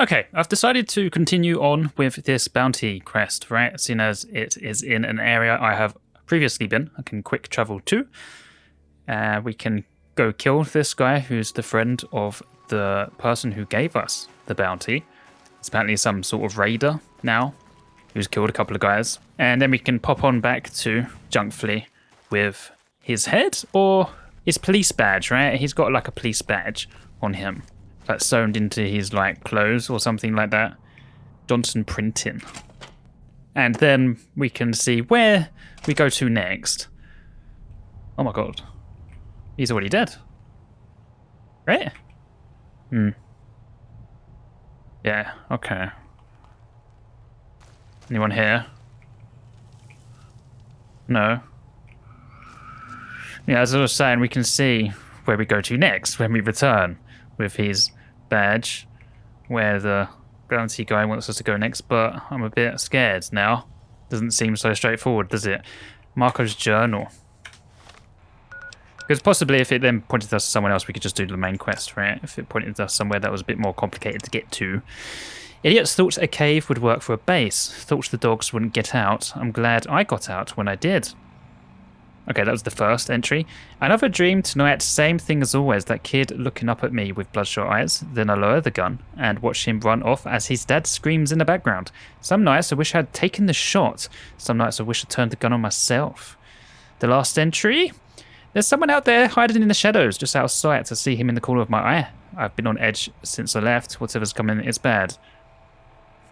Okay, I've decided to continue on with this bounty quest, right? Seeing as it is in an area I have previously been, I can quick travel to. We can go kill this guy who's the friend of the person who gave us the bounty. It's apparently some sort of raider now who's killed a couple of guys. And then we can pop on back to JUNKFLEA with his head or his police badge, right? He's got like a police badge on him. That's sewn into his like clothes or something like that. Johnson Printing. And then we can see where we go to next. Oh my god. He's already dead. Right? Yeah, okay. Anyone here? No. Yeah, as I was saying, we can see where we go to next when we return with his badge, where the bounty guy wants us to go next, but I'm a bit scared now. Doesn't seem so straightforward, does it? Marco's journal. Because possibly if it then pointed us to someone else, we could just do the main quest, right? If it pointed us somewhere that was a bit more complicated to get to. Idiots thought a cave would work for a base. Thought the dogs wouldn't get out. I'm glad I got out when I did. Okay, that was the first entry. Another dream tonight, same thing as always. That kid looking up at me with bloodshot eyes. Then I lower the gun and watch him run off as his dad screams in the background. Some nights I wish I had taken the shot. Some nights I wish I turned the gun on myself. The last entry? There's someone out there hiding in the shadows just out of sight. To see him in the corner of my eye. I've been on edge since I left. Whatever's coming, it's bad.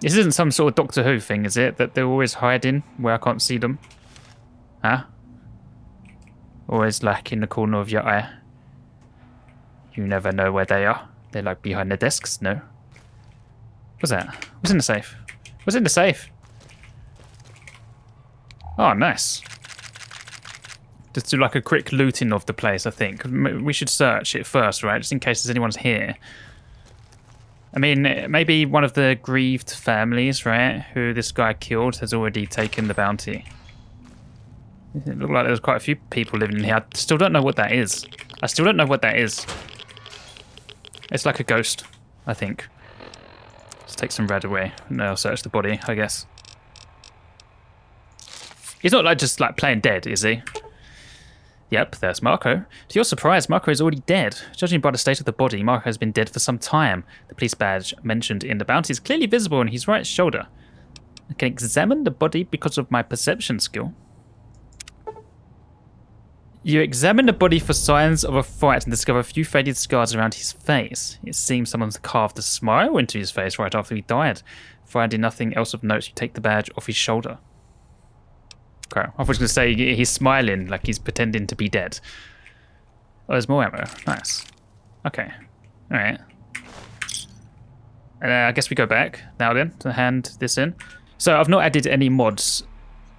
This isn't some sort of Doctor Who thing, is it? That they're always hiding where I can't see them? Huh? Always like in the corner of your eye. You never know where they are. They're like behind the desks, no? What's that? What's in the safe? What's in the safe? Oh, nice. Just do like a quick looting of the place, I think. We should search it first, right? Just in case there's anyone's here. I mean, maybe one of the grieved families, right, who this guy killed has already taken the bounty. It looked like there's quite a few people living in here. I still don't know what that is. It's like a ghost, I think. Let's take some red away and I'll search the body, I guess. He's not like just like playing dead, is he? Yep, there's Marco. To your surprise, Marco is already dead. Judging by the state of the body, Marco has been dead for some time. The police badge mentioned in the bounty is clearly visible on his right shoulder. I can examine the body because of my perception skill. You examine the body for signs of a fight and discover a few faded scars around his face. It seems someone's carved a smile into his face right after he died. Finding nothing else of note, you take the badge off his shoulder. Okay, I was going to say he's smiling like he's pretending to be dead. Oh, there's more ammo. Nice. Okay. Alright. And I guess we go back now then to hand this in. So I've not added any mods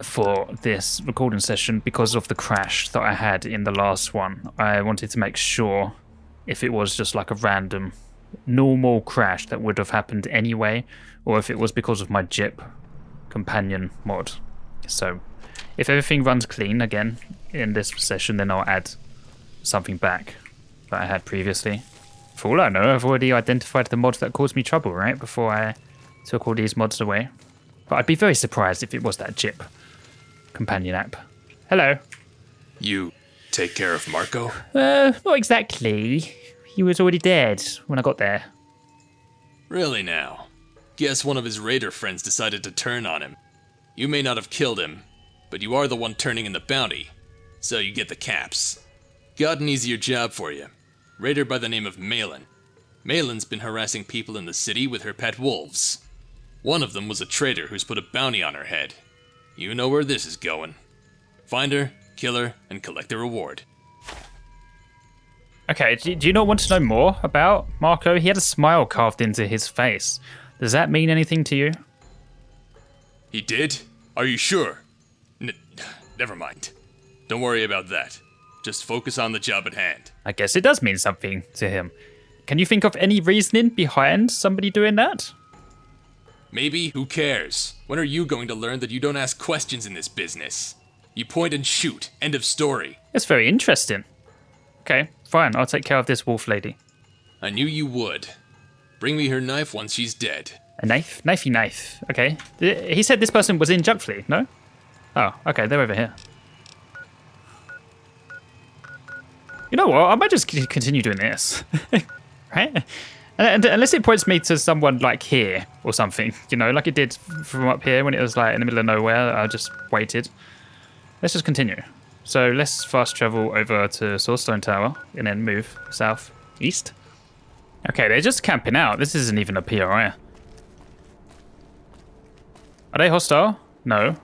for this recording session because of the crash that I had in the last one. I wanted to make sure if it was just like a random normal crash that would have happened anyway, or if it was because of my Jip companion mod. So if everything runs clean again in this session, then I'll add something back that I had previously. For all I know, I've already identified the mods that caused me trouble, right? Before I took all these mods away. But I'd be very surprised if it was that Jip companion app. Hello. You take care of Marco? Not exactly. He was already dead when I got there. Really now? Guess one of his raider friends decided to turn on him. You may not have killed him, but you are the one turning in the bounty, so you get the caps. Got an easier job for you. Raider by the name of Maelon. Maelon's been harassing people in the city with her pet wolves. One of them was a traitor who's put a bounty on her head. You know where this is going. Find her, kill her, and collect the reward. Okay, do you not want to know more about Marco? He had a smile carved into his face. Does that mean anything to you? He did? Are you sure? Never mind. Don't worry about that. Just focus on the job at hand. I guess it does mean something to him. Can you think of any reasoning behind somebody doing that? Maybe, who cares? When are you going to learn that you don't ask questions in this business? You point and shoot. End of story. It's very interesting. Okay, fine. I'll take care of this wolf lady. I knew you would. Bring me her knife once she's dead. A knife? Knifey knife. Okay. He said this person was in JUNKFLEA, no? Oh, okay, they're over here. You know what? I might just continue doing this. Right? And unless it points me to someone like here or something, you know, like it did from up here when it was like in the middle of nowhere. I just waited. Let's just continue. So let's fast travel over to Soulstone Tower and then move south east. Okay, they're just camping out. This isn't even a PRI. Are they hostile? No.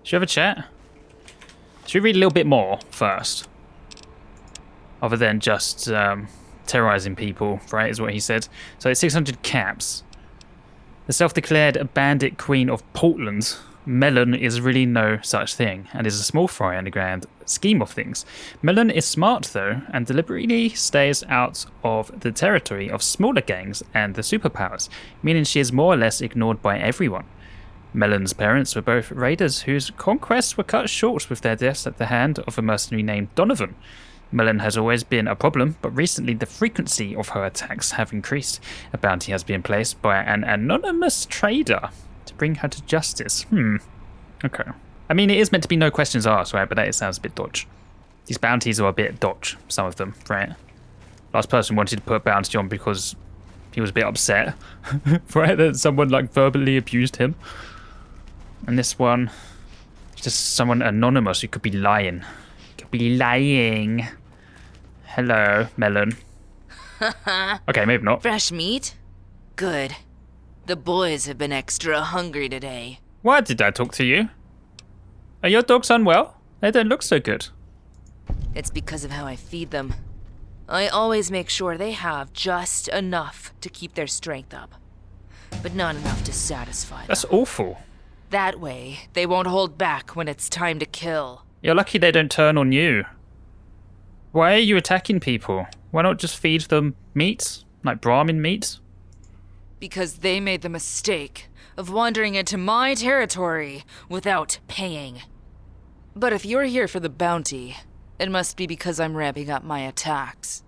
Should we have a chat? Should we read a little bit more first? Other than just terrorizing people, right, is what he said. So it's 600 caps. The self-declared bandit queen of Portland, Maelon, is really no such thing and is a small fry in the grand scheme of things. Maelon is smart though and deliberately stays out of the territory of smaller gangs and the superpowers, meaning she is more or less ignored by everyone. Maelon's parents were both raiders whose conquests were cut short with their deaths at the hand of a mercenary named Donovan. Maelon has always been a problem, but recently the frequency of her attacks have increased. A bounty has been placed by an anonymous trader to bring her to justice. Okay. I mean, it is meant to be no questions asked, right? But that sounds a bit dodge. These bounties are a bit dodge, some of them, right? Last person wanted to put a bounty on because he was a bit upset, right? That someone like verbally abused him. And this one, just someone anonymous who could be lying. Be lying. Hello, Maelon. Okay, maybe not. Fresh meat? Good. The boys have been extra hungry today. Why did I talk to you? Are your dogs unwell? They don't look so good. It's because of how I feed them. I always make sure they have just enough to keep their strength up, but not enough to satisfy them. That's awful. That way, they won't hold back when it's time to kill. You're lucky they don't turn on you. Why are you attacking people? Why not just feed them meat? Like Brahmin meat? Because they made the mistake of wandering into my territory without paying. But if you're here for the bounty, it must be because I'm ramping up my attacks.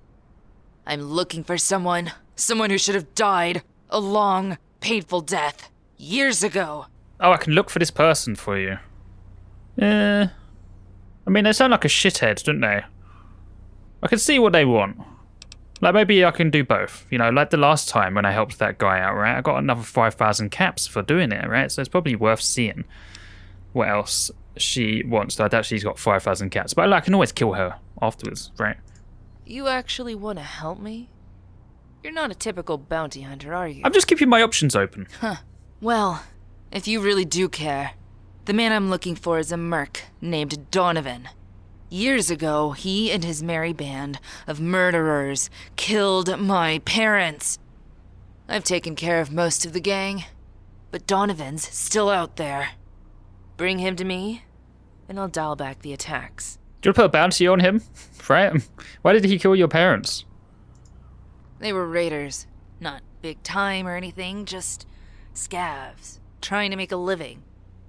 I'm looking for someone who should have died a long, painful death years ago. Oh, I can look for this person for you. I mean, they sound like a shithead, don't they? I can see what they want. Like, maybe I can do both. You know, like the last time when I helped that guy out, right? I got another 5,000 caps for doing it, right? So it's probably worth seeing what else she wants. So I doubt she's got 5,000 caps. But I can always kill her afterwards, right? You actually want to help me? You're not a typical bounty hunter, are you? I'm just keeping my options open. Huh. Well, if you really do care, the man I'm looking for is a merc named Donovan. Years ago, he and his merry band of murderers killed my parents. I've taken care of most of the gang, but Donovan's still out there. Bring him to me, and I'll dial back the attacks. Do you want to put a bounty on him? Right? Why did he kill your parents? They were raiders. Not big time or anything, just scavs, trying to make a living.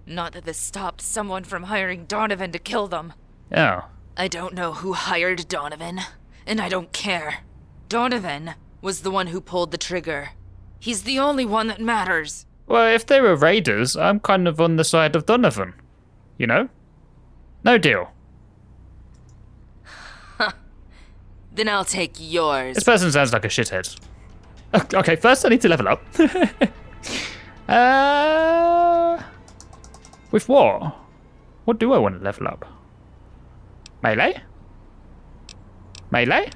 Not that this stopped someone from hiring Donovan to kill them. Oh. I don't know who hired Donovan, and I don't care. Donovan was the one who pulled the trigger. He's the only one that matters. Well, if they were raiders, I'm kind of on the side of Donovan. You know? No deal. Then I'll take yours. This person sounds like a shithead. Okay, first I need to level up. With what? What do I want to level up? Melee? Melee?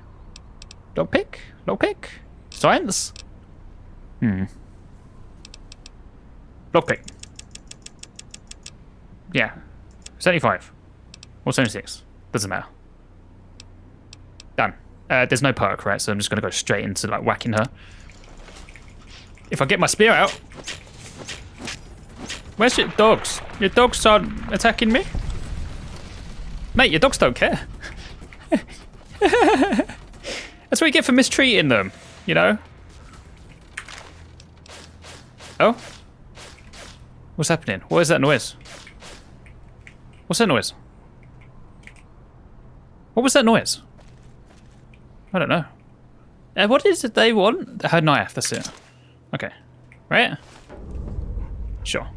Lockpick? Lockpick? Science? Lockpick. Yeah. 75. Or 76. Doesn't matter. Done. There's no perk, right? So I'm just going to go straight into like whacking her. If I get my spear out. Where's your dogs? Your dogs aren't attacking me? Mate, your dogs don't care. That's what you get for mistreating them, you know? Oh? What's happening? What is that noise? What's that noise? What was that noise? I don't know. What is it they want? Her knife, that's it. Okay. Right? Sure.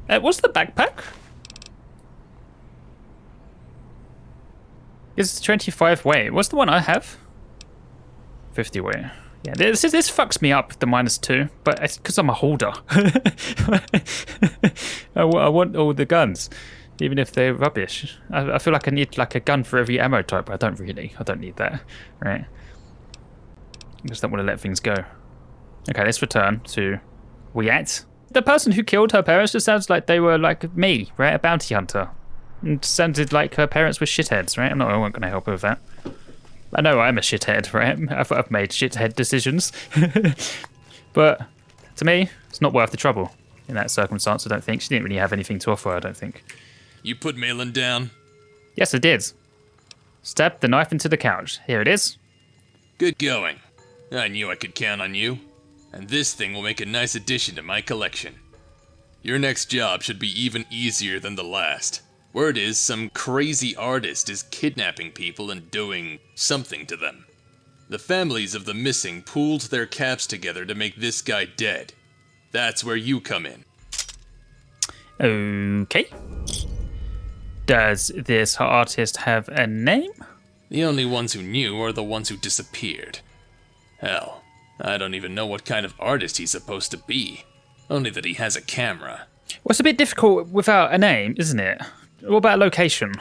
What's the backpack? It's 25 weight. What's the one I have? 50 weight. Yeah, this fucks me up, the -2, but it's because I'm a holder. I want all the guns, even if they're rubbish. I feel like I need like a gun for every ammo type, but I don't really. I don't need that, right? I just don't want to let things go. Okay, let's return to Wyatt. The person who killed her parents just sounds like they were like me, right? A bounty hunter. It sounded like her parents were shitheads, right? I wasn't going to help her with that. I know I'm a shithead, right? I've made shithead decisions. But to me, it's not worth the trouble in that circumstance, I don't think. She didn't really have anything to offer, I don't think. You put Maelon down? Yes, I did. Stabbed the knife into the couch. Here it is. Good going. I knew I could count on you. And this thing will make a nice addition to my collection. Your next job should be even easier than the last. Word is some crazy artist is kidnapping people and doing something to them. The families of the missing pooled their caps together to make this guy dead. That's where you come in. Okay. Does this artist have a name? The only ones who knew are the ones who disappeared. Hell, I don't even know what kind of artist he's supposed to be. Only that he has a camera. Well, it's a bit difficult without a name, isn't it? What about location?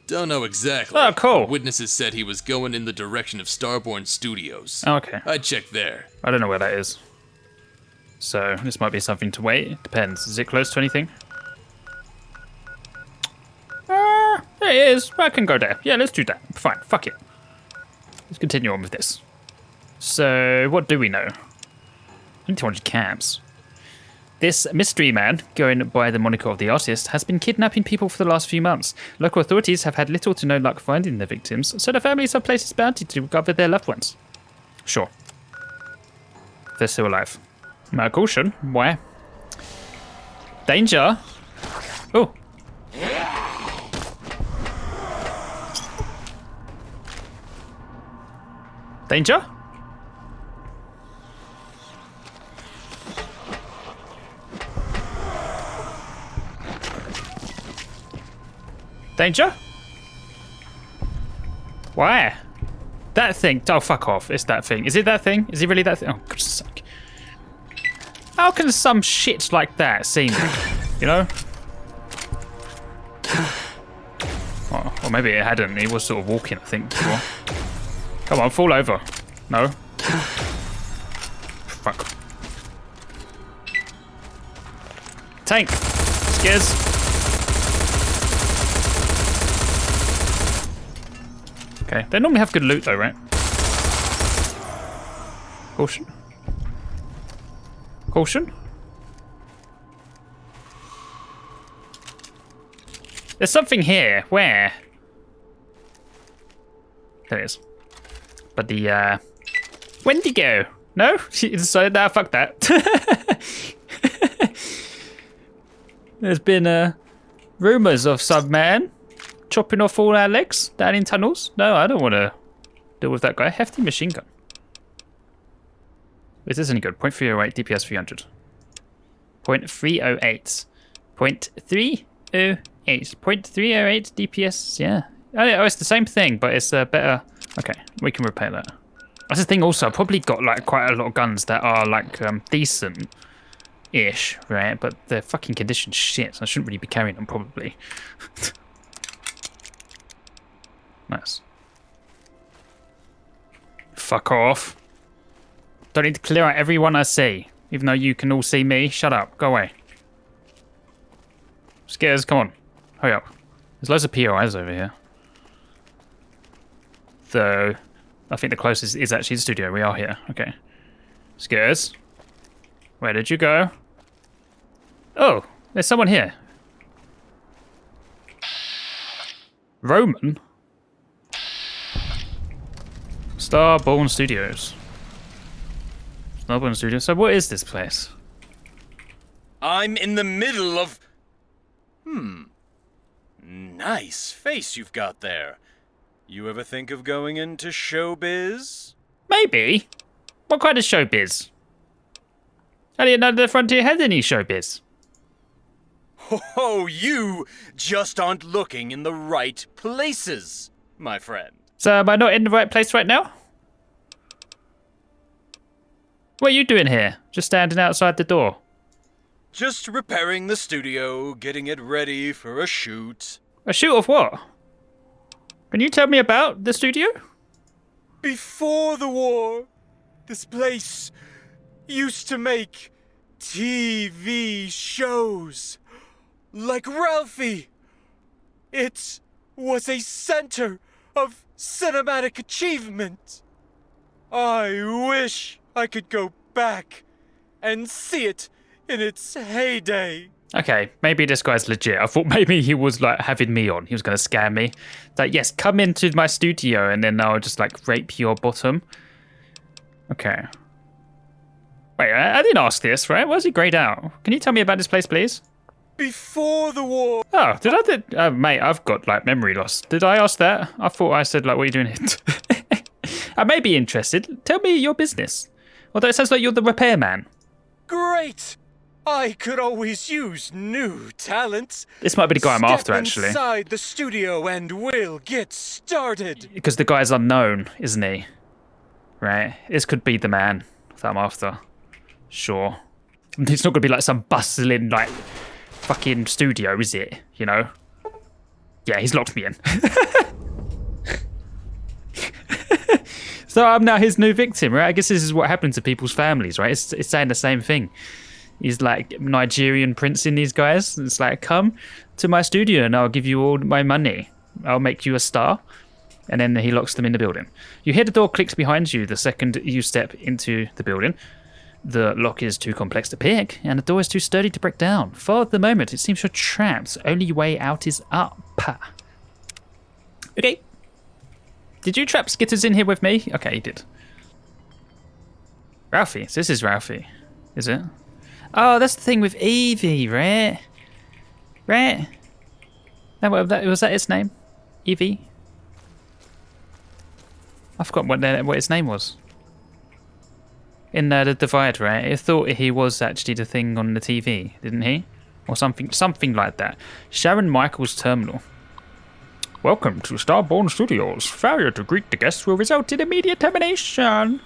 Don't know exactly. Oh, cool. Witnesses said he was going in the direction of Starborn Studios. Oh, okay. I'd check there. I don't know where that is. So, this might be something to wait. Depends. Is it close to anything? There it is. I can go there. Yeah, let's do that. Fine. Fuck it. Let's continue on with this. So, what do we know? 200 caps. This mystery man, going by the moniker of the artist, has been kidnapping people for the last few months. Local authorities have had little to no luck finding the victims, so the families have placed its bounty to recover their loved ones. Sure. They're still alive. My caution. Why? Danger. Oh. Danger? Danger? Why? That thing. Oh, fuck off. It's that thing. Is it that thing? Is it really that thing? Oh, God's sake. How can some shit like that see me? You know? Or maybe it hadn't. He was sort of walking, I think, before. Come on, fall over. No. Fuck. Tank. Scares. Okay, they normally have good loot though, right? Caution. Caution. There's something here. Where? There it is. But the, Wendigo. No? She decided, nah, fuck that. There's been, rumours of some man chopping off all our legs down in tunnels. No, I don't want to deal with that guy. Hefty machine gun. This isn't good. 0.308 DPS 300. 0.308. 0.308. 0.308 DPS, yeah. Oh, it's the same thing, but it's better. Okay, we can repair that. That's the thing also, I've probably got like quite a lot of guns that are like decent-ish, right? But they're fucking conditioned shit, so I shouldn't really be carrying them probably. Nice. Fuck off. Don't need to clear out everyone I see. Even though you can all see me. Shut up. Go away. Scares, come on. Hurry up. There's loads of POIs over here. Though, I think the closest is actually the studio. We are here. Okay. Scares. Where did you go? Oh, there's someone here. Roman? Starborn Studios. Starborn Studios. So what is this place? I'm in the middle of... Nice face you've got there. You ever think of going into showbiz? Maybe. What kind of showbiz? I didn't know the Frontier had any showbiz. Oh, you just aren't looking in the right places, my friend. So am I not in the right place right now? What are you doing here? Just standing outside the door? Just repairing the studio, getting it ready for a shoot. A shoot of what? Can you tell me about the studio? Before the war, this place used to make TV shows. Like Ralphie. It was a center of cinematic achievement. I wish I could go back and see it in its heyday. Okay, maybe this guy's legit. I thought maybe he was like having me on. He was going to scam me. Like, yes, come into my studio and then I'll just like rape your bottom. Okay. Wait, I didn't ask this, right? Where's he grayed out? Can you tell me about this place, please? Before the war. Oh, mate, I've got like memory loss. Did I ask that? I thought I said like, what are you doing here? I may be interested. Tell me your business. Although it sounds like you're the repairman. Great. I could always use new talent. This might be the guy I'm after, actually. Step inside the studio and we'll get started. Because the guy's unknown, isn't he? Right? This could be the man that I'm after. Sure. It's not going to be like some bustling, like, fucking studio, is it? You know? Yeah, he's locked me in. So I'm now his new victim, right? I guess this is what happened to people's families, right? It's saying the same thing. He's like Nigerian prince in these guys. It's like, come to my studio and I'll give you all my money. I'll make you a star. And then he locks them in the building. You hear the door clicks behind you the second you step into the building. The lock is too complex to pick, and the door is too sturdy to break down. For the moment, it seems you're trapped. Only way out is up. Okay. Did you trap Skitters in here with me? Okay, he did. Ralphie. So this is Ralphie, is it? Oh, that's the thing with Evie, right? Right? Was that its name? Evie? I forgot what his name was. In the Divide, right? I thought he was actually the thing on the TV, didn't he? Or something like that. Sharon Michaels Terminal. Welcome to Starborn Studios. Failure to greet the guests will result in immediate termination.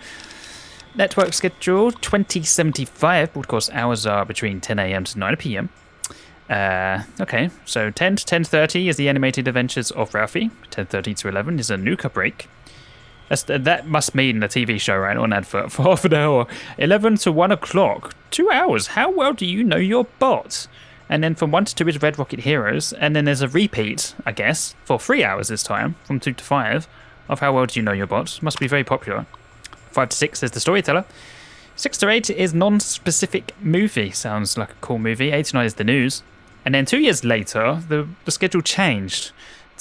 Network schedule 2075. Broadcast hours are between 10 a.m. to 9 p.m. Okay, so 10 to 10:30 is the animated adventures of Ralphie. 10:30 to 11 is a Nuka break. That must mean the TV show, right? Or an advert for half an hour. 11 to 1 o'clock. 2 hours. How well do you know your bot? And then from 1 to 2 is Red Rocket Heroes. And then there's a repeat, I guess, for 3 hours this time, from 2 to 5, of How Well Do You Know Your Bot. Must be very popular. 5 to 6 is The Storyteller. 6 to 8 is Non-Specific Movie. Sounds like a cool movie. 8 to 9 is The News. And then 2 years later, the schedule changed.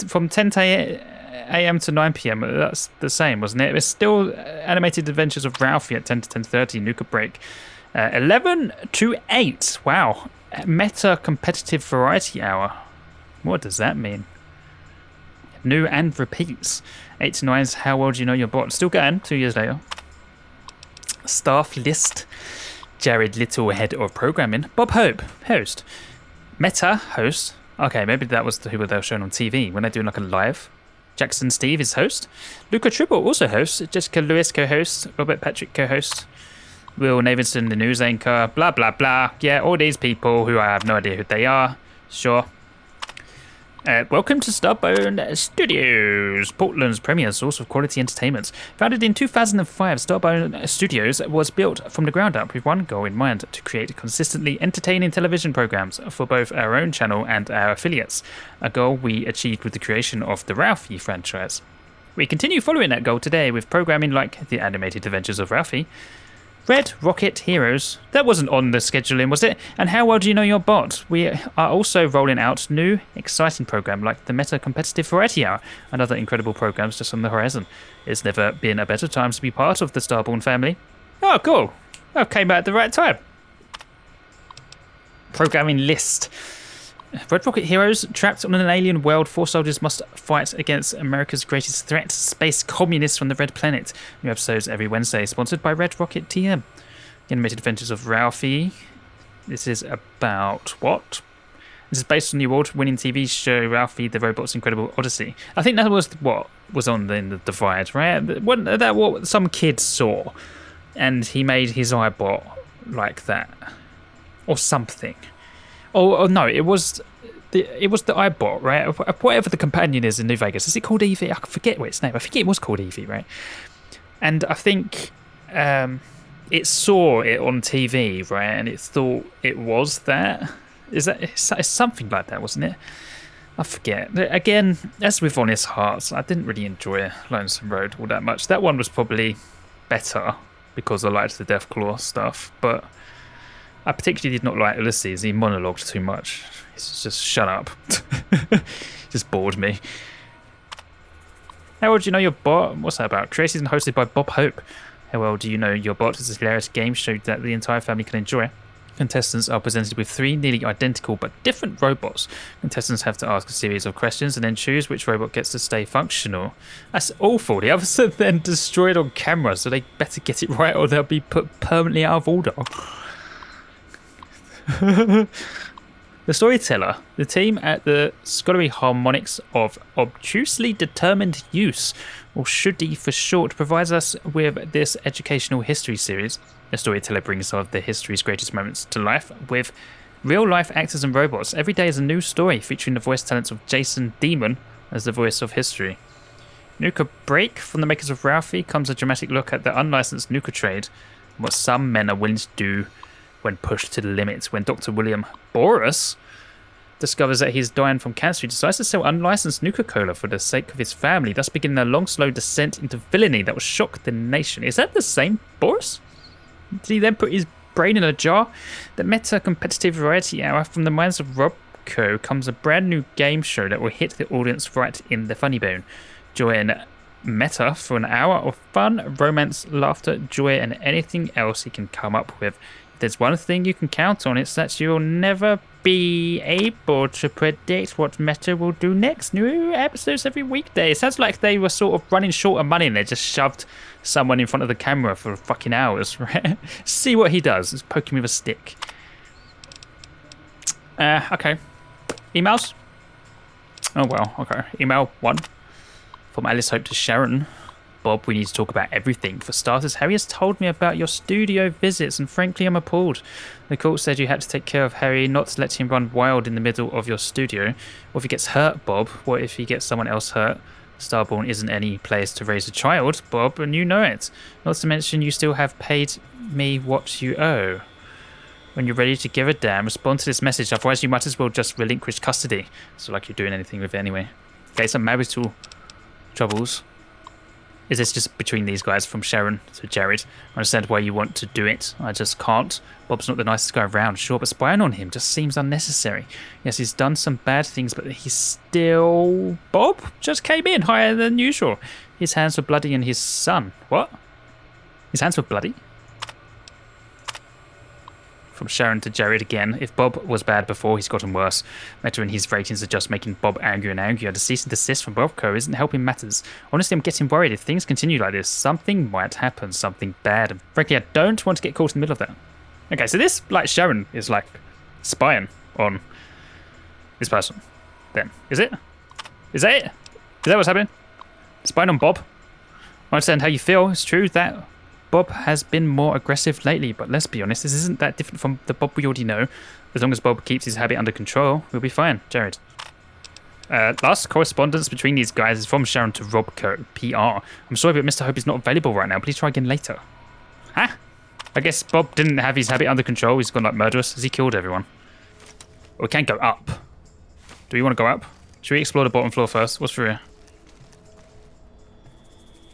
From 10 a.m. to 9 p.m. That's the same, wasn't it? It's still Animated Adventures of Ralphie at 10 to 10:30. Nuka break. 11 to 8. Wow. Meta Competitive Variety Hour. What does that mean? New and repeats. 8 to 9 is How Well Do You Know Your Bot. Still going 2 years later. Staff list. Jared Little, head of programming. Bob Hope, host. Meta, host. Okay, maybe that was who they were shown on TV when they're doing like a live. Jackson Steve is host. Luca Tribble also hosts. Jessica Lewis co-host. Robert Patrick co-host. Will Navinson, the news anchor. Blah, blah, blah. Yeah, all these people who I have no idea who they are. Sure. Welcome to Starborn Studios, Portland's premier source of quality entertainment. Founded in 2005, Starborn Studios was built from the ground up with one goal in mind: to create consistently entertaining television programs for both our own channel and our affiliates, a goal we achieved with the creation of the Ralphie franchise. We continue following that goal today with programming like The Animated Adventures of Ralphie, Red Rocket Heroes, that wasn't on the scheduling, was it? And How Well Do You Know Your Bot? We are also rolling out new, exciting program like the Meta Competitive Variety Hour and other incredible programs just on the horizon. It's never been a better time to be part of the Starborn family. Oh, cool. That came out at the right time. Programming list. Red Rocket heroes trapped on an alien world. 4 soldiers must fight against America's greatest threat, space communists from the Red Planet. New episodes every Wednesday, sponsored by Red Rocket TM. The Animated Adventures of Ralphie. This is about what? This is based on the award-winning TV show Ralphie the Robot's Incredible Odyssey. I think that was what was on in the Divide, right? Wasn't that what some kid saw? And he made his iBot like that. Or something. Oh no, it was the iBot, right? Whatever the companion is in New Vegas. Is it called Evie? I forget what its name. I think it was called Evie, right? And I think it saw it on TV, right? And it thought it was that. It's something like that, wasn't it? I forget. Again, as with Honest Hearts, I didn't really enjoy Lonesome Road all that much. That one was probably better because I liked the Deathclaw stuff, but I particularly did not like Ulysses. He monologued too much. He's just shut up. Just bored me. How well do you know your bot? What's that about? Created and hosted by Bob Hope. How well do you know your bot? It's a hilarious game show that the entire family can enjoy. Contestants are presented with 3 nearly identical but different robots. Contestants have to ask a series of questions and then choose which robot gets to stay functional. That's awful. The others are then destroyed on camera, so they better get it right or they'll be put permanently out of order. The storyteller, the team at the scholarly harmonics of obtusely determined use, or SHOULD for short, provides us with this educational history series. The storyteller brings some of the history's greatest moments to life with real-life actors and robots. Every day is a new story featuring the voice talents of Jason Demon as the voice of history. Nuka Break, from the makers of Ralphie, comes a dramatic look at the unlicensed nuka trade and what some men are willing to do when pushed to the limit. When Dr. William Boris discovers that he's dying from cancer, he decides to sell unlicensed Nuka-Cola for the sake of his family, thus beginning a long, slow descent into villainy that will shock the nation. Is that the same Boris? Did he then put his brain in a jar? The Meta Competitive Variety Hour from the minds of Robco comes a brand new game show that will hit the audience right in the funny bone. Join Meta for an hour of fun, romance, laughter, joy, and anything else he can come up with. If there's one thing you can count on, it's that you'll never be able to predict what Meta will do next. New episodes every weekday. It sounds like they were sort of running short of money and they just shoved someone in front of the camera for fucking hours, right? See what he does. Just poke him with a stick. Okay. Emails? Oh well, okay. Email 1 from Alice Hope to Sharon. Bob, we need to talk about everything. For starters, Harry has told me about your studio visits, and frankly, I'm appalled. The court said you had to take care of Harry, not to let him run wild in the middle of your studio. What if he gets hurt, Bob? What if he gets someone else hurt? Starborn isn't any place to raise a child, Bob, and you know it. Not to mention, you still have paid me what you owe. When you're ready to give a damn, respond to this message, otherwise you might as well just relinquish custody. So like you're doing anything with it anyway. Okay, some marital troubles. Is this just between these guys from Sharon to Jared? I understand why you want to do it. I just can't. Bob's not the nicest guy around, sure, but spying on him just seems unnecessary. Yes, he's done some bad things, but he's still... Bob just came in higher than usual. His hands were bloody and his son... What? His hands were bloody? From Sharon to Jared again. If Bob was bad before, he's gotten worse. Meta and his ratings are just making Bob angrier and angrier. The cease and desist from Bobco isn't helping matters. Honestly, I'm getting worried. If things continue like this, something might happen, something bad. And frankly, I don't want to get caught in the middle of that. Okay, so this, like, Sharon is, like, spying on this person. Then. Is it? Is that it? Is that what's happening? Spying on Bob? I understand how you feel. It's true that Bob has been more aggressive lately, but let's be honest, this isn't that different from the Bob we already know. As long as Bob keeps his habit under control, we'll be fine. Jared. Last correspondence between these guys is from Sharon to Robco, PR. I'm sorry, but Mr. Hope is not available right now. Please try again later. Huh? I guess Bob didn't have his habit under control. He's gone like murderous. Has he killed everyone? Or we can't go up. Do we want to go up? Should we explore the bottom floor first? What's through here?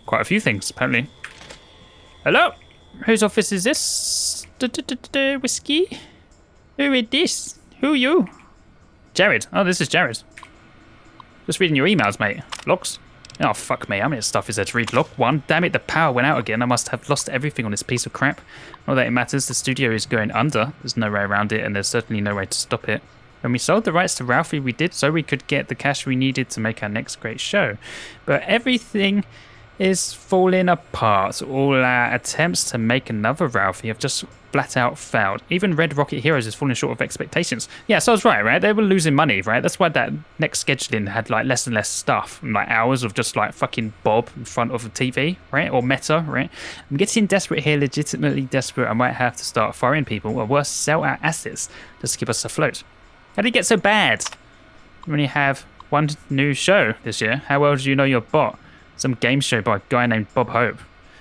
Quite a few things, apparently. Hello? Whose office is this? Whiskey? Who is this? Who are you? Jared. Oh, this is Jared. Just reading your emails, mate. Logs? Oh, fuck me. How many stuff is there to read? Log 1. Damn it, the power went out again. I must have lost everything on this piece of crap. Not that it matters. The studio is going under. There's no way around it, and there's certainly no way to stop it. When we sold the rights to Ralphie, we did so we could get the cash we needed to make our next great show. But everything is falling apart. All our attempts to make another Ralphie have just flat out failed. Even Red Rocket Heroes is falling short of expectations. Yeah, so I was right? They were losing money, right? That's why that next scheduling had like less and less stuff, and like hours of just like fucking Bob in front of a TV, right? Or Meta, right? I'm getting desperate here, legitimately desperate. I might have to start firing people, or worse, sell our assets just to keep us afloat. How did it get so bad? We only have one new show this year. How well do you know your bot? Some game show by a guy named Bob Hope.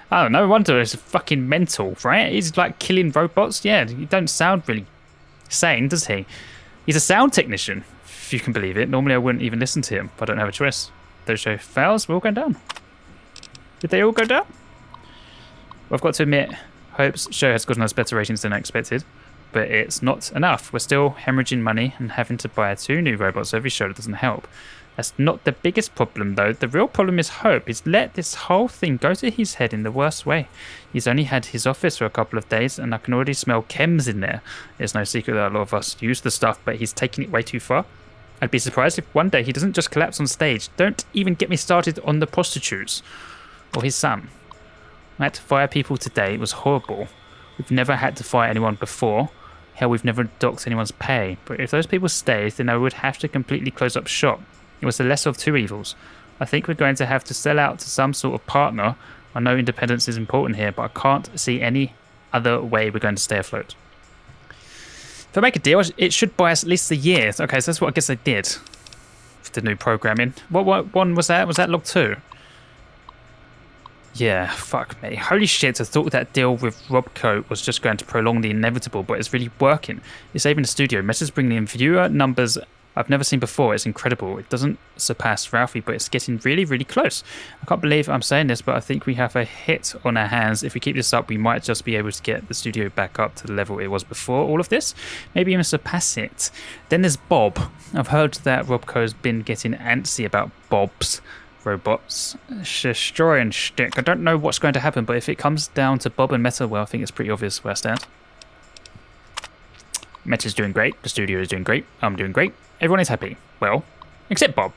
Oh, no wonder he's fucking mental, right? He's like killing robots. Yeah, he don't sound really sane, does he? He's a sound technician, if you can believe it. Normally I wouldn't even listen to him, but I don't have a choice. Those show fails, we're all going down. Did they all go down? Well, I've got to admit, Hope's show has gotten us better ratings than I expected, but it's not enough. We're still hemorrhaging money and having to buy 2 new robots every show. That doesn't help. That's not the biggest problem, though. The real problem is Hope. He's let this whole thing go to his head in the worst way. He's only had his office for a couple of days, and I can already smell chems in there. It's no secret that a lot of us use the stuff, but he's taking it way too far. I'd be surprised if one day he doesn't just collapse on stage. Don't even get me started on the prostitutes. Or his son. I had to fire people today. It was horrible. We've never had to fire anyone before. Hell, we've never docked anyone's pay. But if those people stayed, then I would have to completely close up shop. It was the lesser of 2 evils. I think we're going to have to sell out to some sort of partner. I know independence is important here, but I can't see any other way we're going to stay afloat. If I make a deal, it should buy us at least a year. Okay, so that's what I guess they did with the new programming. What one was that? Was that log 2? Yeah, fuck me. Holy shit, I thought that deal with Robco was just going to prolong the inevitable, but it's really working. It's saving the studio. Messa's bringing in viewer numbers I've never seen before. It's incredible. It doesn't surpass Ralphie, but it's getting really, really close. I can't believe I'm saying this, but I think we have a hit on our hands. If we keep this up, we might just be able to get the studio back up to the level it was before all of this. Maybe even surpass it. Then there's Bob. I've heard that Robco's been getting antsy about Bob's robots. Destroy and shtick. I don't know what's going to happen, but if it comes down to Bob and Meta, well, I think it's pretty obvious where I stand. Meta's doing great. The studio is doing great. I'm doing great. Everyone is happy. Well, except Bob.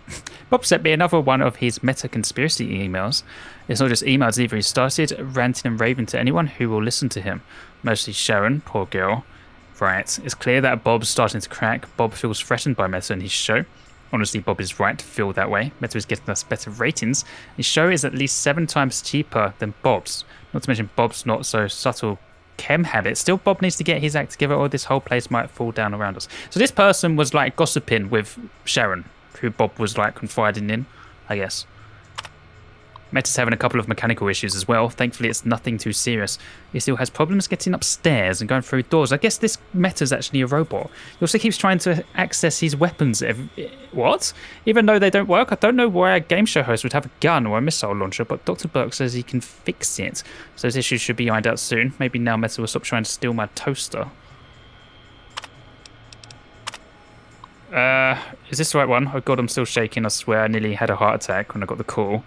Bob sent me another one of his meta conspiracy emails. It's not just emails either. He started ranting and raving to anyone who will listen to him. Mostly Sharon, poor girl. Right. It's clear that Bob's starting to crack. Bob feels threatened by Meta and his show. Honestly, Bob is right to feel that way. Meta is getting us better ratings. His show is at least 7 times cheaper than Bob's. Not to mention Bob's not so subtle chem habits. Still, Bob needs to get his act together or this whole place might fall down around us. So this person was like gossiping with Sharon, who Bob was like confiding in, I guess. Meta's having a couple of mechanical issues as well. Thankfully, it's nothing too serious. He still has problems getting upstairs and going through doors. I guess this Meta's actually a robot. He also keeps trying to access his weapons. What? Even though they don't work? I don't know why a game show host would have a gun or a missile launcher, but Dr. Burke says he can fix it. So those issues should be ironed out soon. Maybe now Meta will stop trying to steal my toaster. Is this the right one? Oh god, I'm still shaking. I swear I nearly had a heart attack when I got the call.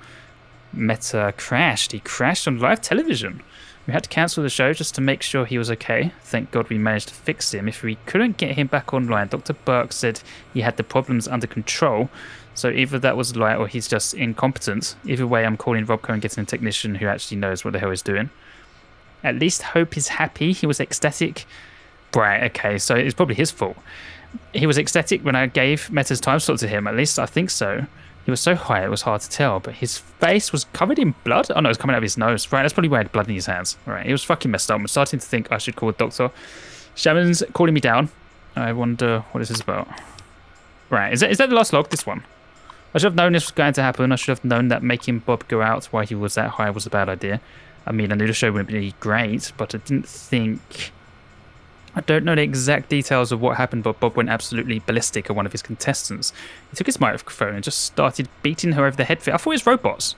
Meta crashed. He crashed on live television. We had to cancel the show just to make sure he was okay. Thank God we managed to fix him. If we couldn't get him back online, Dr. Burke said he had the problems under control. So either that was a lie or he's just incompetent. Either way, I'm calling Robco and getting a technician who actually knows what the hell he's doing. At least Hope is happy. He was ecstatic. Right, okay, so it's probably his fault. He was ecstatic when I gave Meta's time slot to him. At least I think so. He was so high it was hard to tell, but his face was covered in blood. Oh no, it was coming out of his nose. Right, that's probably why he had blood in his hands. Right, he was fucking messed up. I'm starting to think I should call a doctor. Shaman's calling me down. I wonder what this is about. Right, is that the last log? This one. I should have known this was going to happen. I should have known that making Bob go out while he was that high was a bad idea. I mean, I knew the show wouldn't be great, but I didn't think... I don't know the exact details of what happened, but Bob went absolutely ballistic at one of his contestants. He took his microphone and just started beating her over the head with it. I thought it was robots.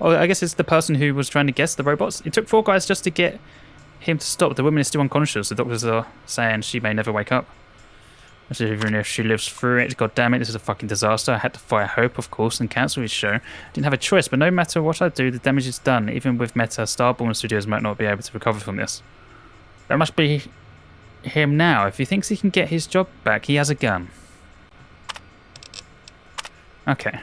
Oh, I guess it's the person who was trying to guess the robots. It took 4 guys just to get him to stop. The woman is still unconscious. The doctors are saying she may never wake up. Even if she lives through it, god damn it, this is a fucking disaster. I had to fire Hope, of course, and cancel his show. Didn't have a choice, but no matter what I do, the damage is done. Even with Meta, Starborn Studios might not be able to recover from this. There must be him now. If he thinks he can get his job back, he has a gun. Okay.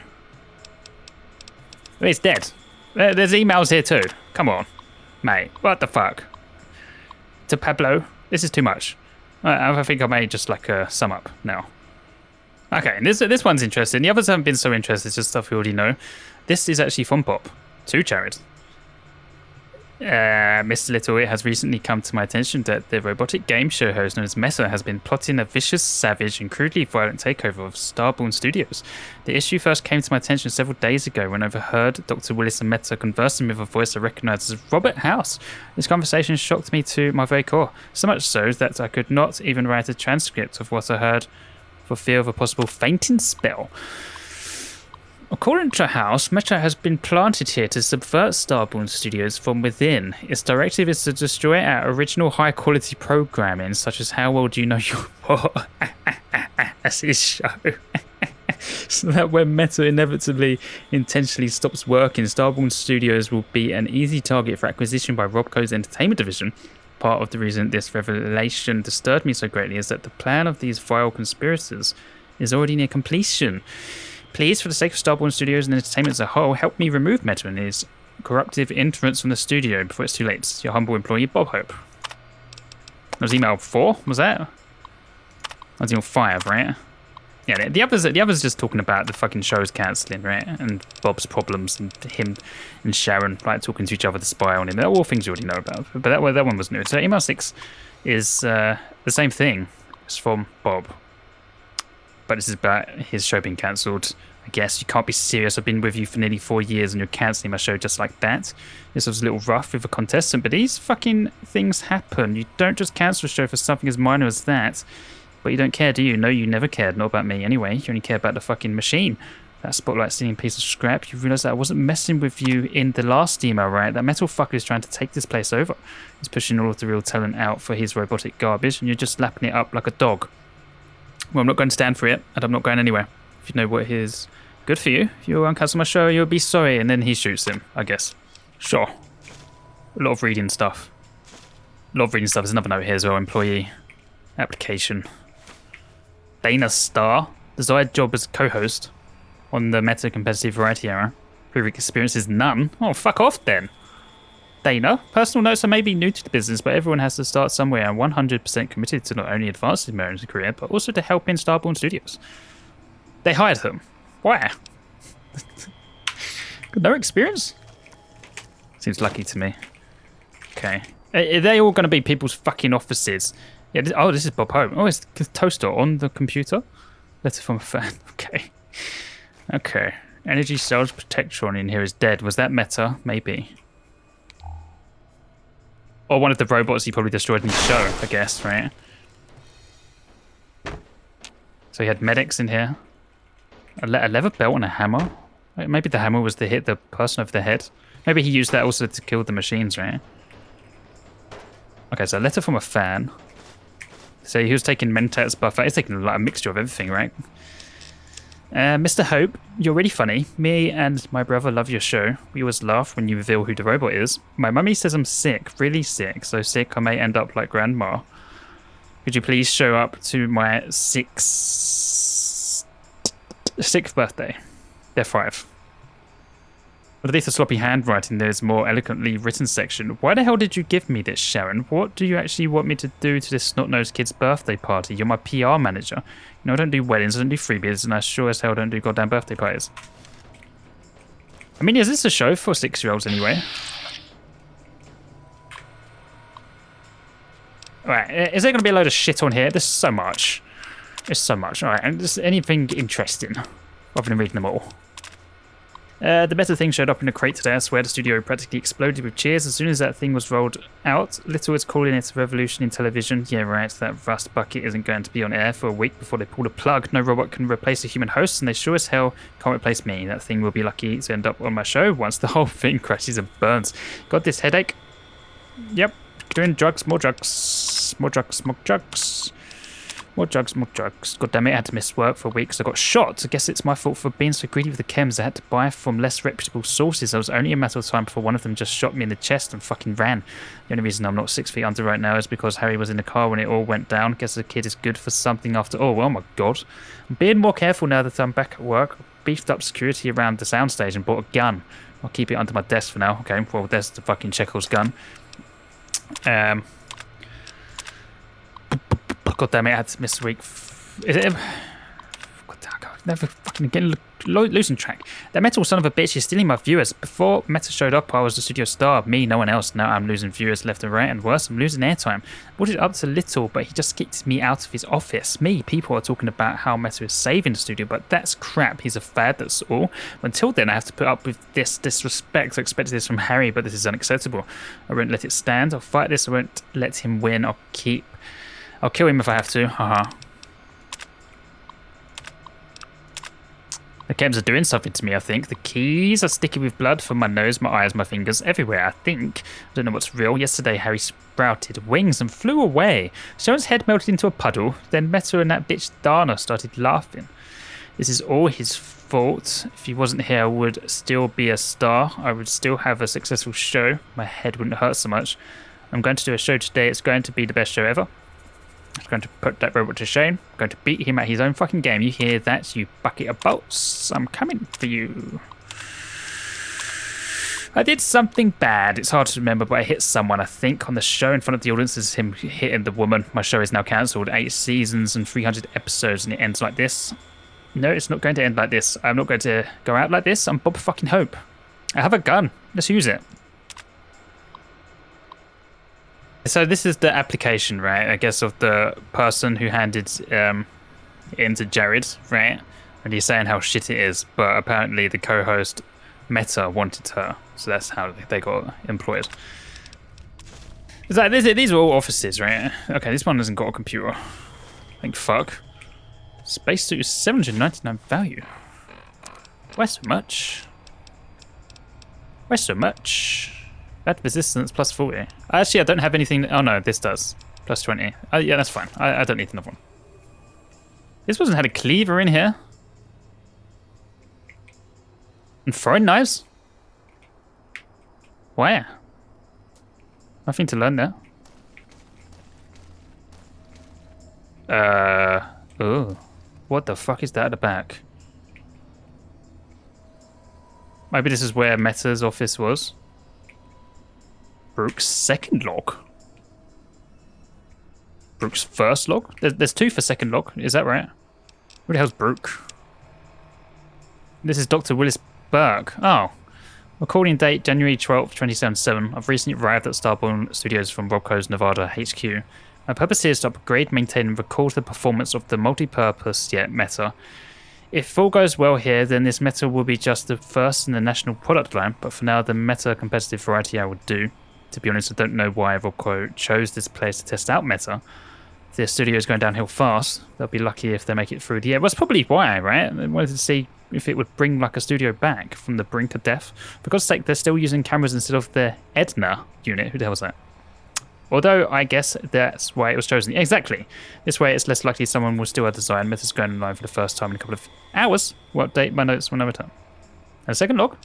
Well, he's dead. There's emails here too. Come on, mate. What the fuck? To Pablo, this is too much. I think I may just like sum up now. Okay, this one's interesting. The others haven't been so interested. It's just stuff we already know. This is actually from Pop to Jared. Mr. Little, it has recently come to my attention that the robotic game show host known as Meta has been plotting a vicious, savage, and crudely violent takeover of Starborn Studios. The issue first came to my attention several days ago when I overheard Dr. Willis and Meta conversing with a voice I recognised as Robert House. This conversation shocked me to my very core, so much so that I could not even write a transcript of what I heard for fear of a possible fainting spell. According to House, Metro has been planted here to subvert Starborn Studios from within. Its directive is to destroy our original high-quality programming, such as How Well Do You Know Your What? That's his show. So that when Meta inevitably intentionally stops working, Starborn Studios will be an easy target for acquisition by Robco's entertainment division. Part of the reason this revelation disturbed me so greatly is that the plan of these vile conspirators is already near completion. Please, for the sake of Starborn Studios and entertainment as a whole, help me remove Meta and his corruptive influence from the studio before it's too late. Your humble employee, Bob Hope. That was email 4, was that? That was email 5, right? Yeah, the others just talking about the fucking show's cancelling, right? And Bob's problems and him and Sharon like talking to each other to spy on him. They're all things you already know about. But that one was new. So email 6 is the same thing. It's from Bob. But this is about his show being cancelled. I guess you can't be serious. I've been with you for nearly 4 years and you're cancelling my show just like that. This was a little rough with a contestant, but these fucking things happen. You don't just cancel a show for something as minor as that. But you don't care, do you? No, you never cared. Not about me anyway. You only care about the fucking machine. That spotlight stealing piece of scrap. You realise that I wasn't messing with you in the last email, right? That metal fucker is trying to take this place over. He's pushing all of the real talent out for his robotic garbage and you're just lapping it up like a dog. Well, I'm not going to stand for it, and I'm not going anywhere. If you know what is good for you, if you'll uncancel my show, you'll be sorry. And then he shoots him, I guess. Sure. A lot of reading stuff. There's another note here as well. Employee application. Dana Starr. Desired job as co-host on the Meta Competitive Variety Era. Previous experience is none. Oh, fuck off then. Dana, personal notes are maybe new to the business, but everyone has to start somewhere and 100% committed to not only advancing their own career, but also to helping Starborn Studios. They hired them. Why? No experience? Seems lucky to me. Okay. Are they all going to be people's fucking offices? Yeah. This is Bob Hope. Oh, it's the toaster on the computer. Letter from a fan. Okay. Okay. Energy Cells Protectron in here is dead. Was that Meta? Maybe. Or one of the robots he probably destroyed in his show, I guess, right? So he had medics in here. A leather belt and a hammer. Maybe the hammer was to hit the person over the head. Maybe he used that also to kill the machines, right? Okay, so a letter from a fan. So he was taking Mentats buffet. He's taking like a mixture of everything, right? Mr. Hope, you're really funny. Me and my brother love your show. We always laugh when you reveal who the robot is. My mummy says I'm sick, really sick, so sick I may end up like grandma. Could you please show up to my sixth birthday? They're 5. Underneath the sloppy handwriting, there's more eloquently written section. Why the hell did you give me this, Sharon? What do you actually want me to do to this snot-nosed kid's birthday party? You're my PR manager. You know, I don't do weddings, I don't do freebies, and I sure as hell don't do goddamn birthday parties. I mean, is this a show for 6-year-olds anyway? Alright, is there going to be a load of shit on here? There's so much. There's so much. Alright, and is anything interesting? Rather than reading them all. The better thing showed up in a crate today. I swear the studio practically exploded with cheers as soon as that thing was rolled out. Little is calling it a revolution in television. Yeah, right, that rust bucket isn't going to be on air for a week before they pull the plug. No robot can replace a human host, and they sure as hell can't replace me. That thing will be lucky to end up on my show once the whole thing crashes and burns. Got this headache? Yep, doing drugs, more drugs, more drugs, more drugs. More drugs, more drugs. God damn it, I had to miss work for a week because I got shot. I guess it's my fault for being so greedy with the chems. I had to buy from less reputable sources. It was only a matter of time before one of them just shot me in the chest and fucking ran. The only reason I'm not 6 feet under right now is because Harry was in the car when it all went down. Guess the kid is good for something after all. Oh my god. I'm being more careful now that I'm back at work. I've beefed up security around the soundstage and bought a gun. I'll keep it under my desk for now. Okay, well, there's the fucking Chekhov's gun. God damn it, I had to miss a week. Is it? God damn, I never fucking getting losing track. That metal son of a bitch is stealing my viewers. Before Meta showed up, I was the studio star. Me, no one else. Now I'm losing viewers left and right, and worse, I'm losing airtime. Brought it up to little, but he just kicked me out of his office. Me, people are talking about how Meta is saving the studio, but that's crap. He's a fad, that's all. Until then, I have to put up with this disrespect. I expected this from Harry, but this is unacceptable. I won't let it stand. I'll fight this. I won't let him win. I'll kill him if I have to. Haha. The chems are doing something to me, I think. The keys are sticky with blood from my nose, my eyes, my fingers, everywhere, I think. I don't know what's real. Yesterday, Harry sprouted wings and flew away. Sharon's head melted into a puddle. Then Meta and that bitch Dana started laughing. This is all his fault. If he wasn't here, I would still be a star. I would still have a successful show. My head wouldn't hurt so much. I'm going to do a show today. It's going to be the best show ever. I'm going to put that robot to shame. I'm going to beat him at his own fucking game. You hear that, you bucket of bolts? I'm coming for you. I did something bad. It's hard to remember, but I hit someone, I think, on the show in front of the audience. Is him hitting the woman. My show is now cancelled. 8 seasons and 300 episodes, and it ends like this. No, it's not going to end like this. I'm not going to go out like this. I'm Bob fucking Hope. I have a gun. Let's use it. So this is the application, right? I guess of the person who handed it into Jared, right? And he's saying how shit it is, but apparently the co-host Meta wanted her, so that's how they got employed. It's like these are all offices, right? Okay, this one hasn't got a computer. Thank fuck. Spacesuit is 799 value. Why so much? Why so much? Bad resistance plus 40. Actually, I don't have anything. Oh no, this does. Plus 20. Yeah, that's fine. I don't need another one. This person had a cleaver in here. And throwing knives? Where? Nothing to learn there. Oh. What the fuck is that at the back? Maybe this is where Meta's office was. Brooke's second log. Brooke's first log? There's 2 for second log, is that right? Who the hell's Brooke? This is Dr. Willis Burke. Oh. Recording date January 12th, 2077. I've recently arrived at Starborn Studios from Rocco's Nevada HQ. My purpose here is to upgrade, maintain, and record the performance of the multi-purpose yet Meta. If all goes well here, then this Meta will be just the first in the national product line, but for now the Meta competitive variety I would do. To be honest, I don't know why Rocco chose this place to test out Meta. If their studio is going downhill fast, they'll be lucky if they make it through the year. Well, that's probably why, right? They wanted to see if it would bring like a studio back from the brink of death. For God's sake, they're still using cameras instead of the Edna unit. Who the hell was that? Although, I guess that's why it was chosen. Exactly. This way, it's less likely someone will steal our design. Meta's going live for the first time in a couple of hours. We'll update my notes when I return. And a second log.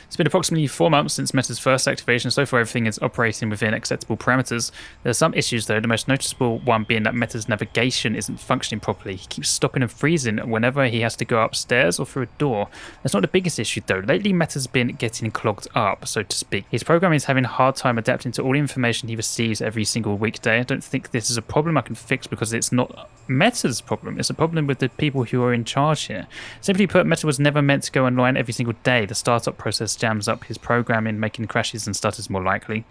It's been approximately 4 months since Meta's first activation. So far, everything is operating within acceptable parameters. There are some issues, though, the most noticeable one being that Meta's navigation isn't functioning properly. He keeps stopping and freezing whenever he has to go upstairs or through a door. That's not the biggest issue, though. Lately, Meta's been getting clogged up, so to speak. His programming is having a hard time adapting to all the information he receives every single weekday. I don't think this is a problem I can fix because it's not Meta's problem. It's a problem with the people who are in charge here. Simply put, Meta was never meant to go online every single day. The startup process jams up his programming, making crashes and stutters more likely.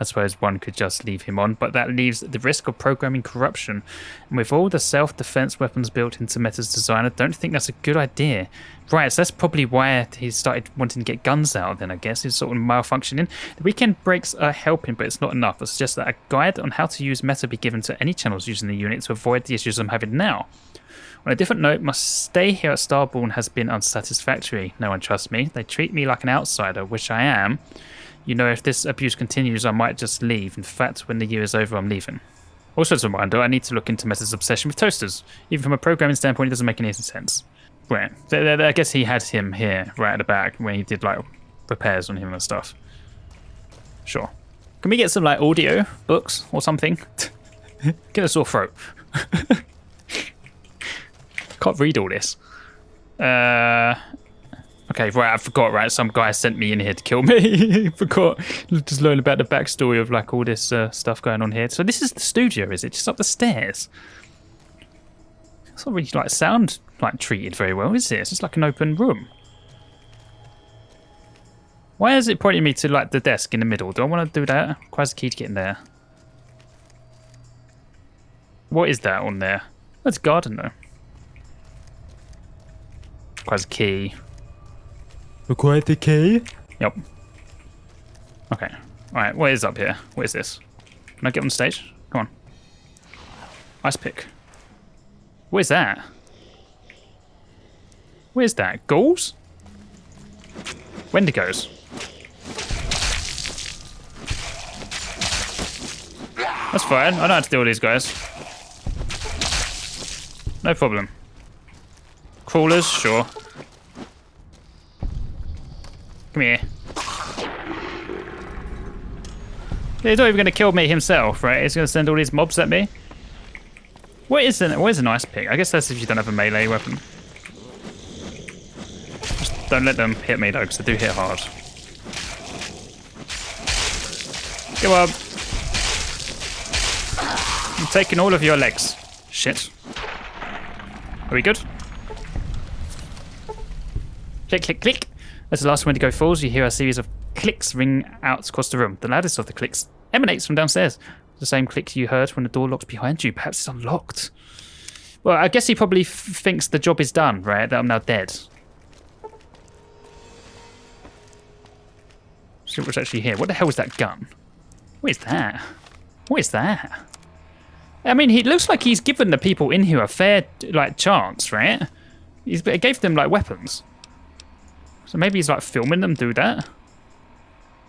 I suppose one could just leave him on, but that leaves the risk of programming corruption. And with all the self-defense weapons built into Meta's design, I don't think that's a good idea. Right, so that's probably why he started wanting to get guns out then, I guess. He's sort of malfunctioning. The weekend breaks are helping, but it's not enough. I suggest that a guide on how to use Meta be given to any channels using the unit to avoid the issues I'm having now. On a different note, my stay here at Starborn has been unsatisfactory. No one trusts me. They treat me like an outsider, which I am. You know, if this abuse continues, I might just leave. In fact, when the year is over, I'm leaving. Also, as a reminder, I need to look into Meta's obsession with toasters. Even from a programming standpoint, it doesn't make any sense. Right. I guess he had him here, right at the back, when he did, like, repairs on him and stuff. Sure. Can we get some, like, audio books or something? Get a sore throat. Can't read all this. Okay, right, I forgot, right? Some guy sent me in here to kill me. Forgot. Just learn about the backstory of, like, all this stuff going on here. So this is the studio, is it? Just up the stairs? It's not really, like, sound, like, treated very well, is it? It's just like an open room. Why is it pointing me to, like, the desk in the middle? Do I want to do that? Requires a key to get in there. What is that on there? That's a garden, though. Requires a key. Require the key? Yep. Okay. Alright, what is up here? What is this? Can I get on stage? Come on. Ice pick. What is that? What is that? Ghouls? Wendigos. That's fine. I know how to deal with these guys. No problem. Crawlers, sure. Come here. He's not even going to kill me himself, right? He's going to send all these mobs at me. What is an ice pick? I guess that's if you don't have a melee weapon. Just don't let them hit me though, because they do hit hard. Come on. I'm taking all of your legs. Shit. Are we good? Click, click, click. As the last Wendigo falls, you hear a series of clicks ring out across the room. The loudest of the clicks emanates from downstairs. The same click you heard when the door locked behind you. Perhaps it's unlocked. Well, I guess he probably thinks the job is done, right? That I'm now dead. See what's actually here. What the hell is that gun? What is that? What is that? I mean, he looks like he's given the people in here a fair, like, chance, right? He gave them, like, weapons. So maybe he's, like, filming them do that.